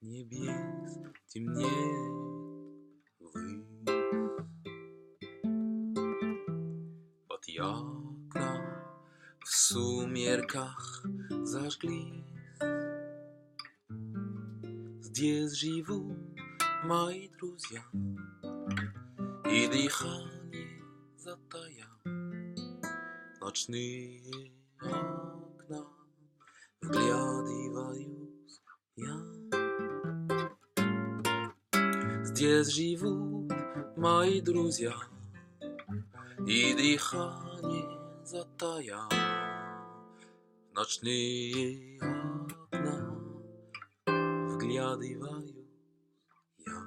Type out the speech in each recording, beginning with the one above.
небес темнеет высь. Вот окна в сумерках зажглись. Здесь живут мои друзья, и дыхание затая. Ночные окна вглядываюсь я. Здесь живут мои друзья, и дыхание затая. Ночные окна вглядываюсь я.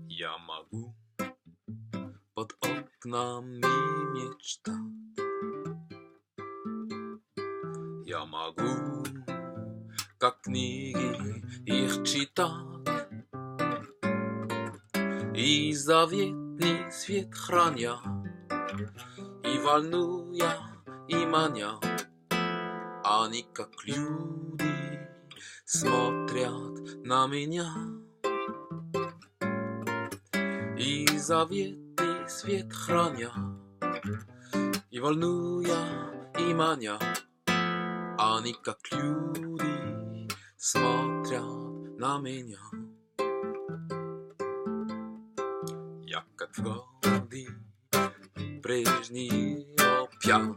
Я могу под окнами мечтать. Я могу, как книги, их читать, и заветный свет храня, и волнуя, и маня. Они, как люди, смотрят на меня, и заветный свет храня, и волнуя, и маня. Они, как люди, смотрят на меня. Я, как в годы прежние, опять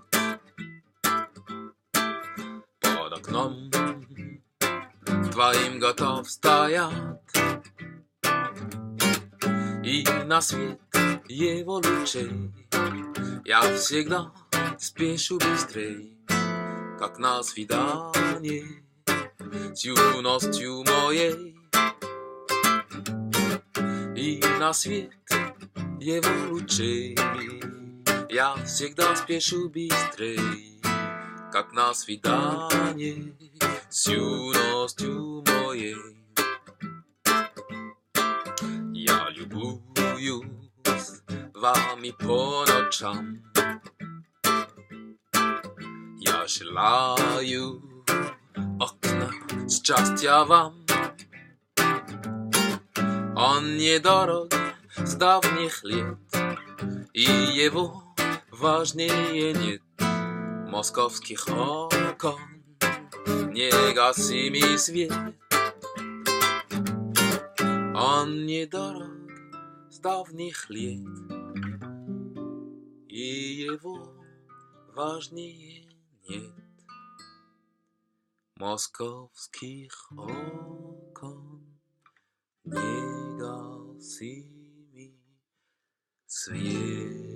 под окном твоим готов стоять, и на свет его лучей я всегда спешу быстрей, как на свидание с юностью моей. И на свет его лучей я всегда спешу быстрей, как на свидание с юностью моей. Я любуюсь вами по ночам. Я желаю окна счастья вам. Он недорог с давних лет, и его важнее нет. Московских окон негасимый свет. Он недорог с давних лет, и его важнее нет. Московских окон негасимый свет.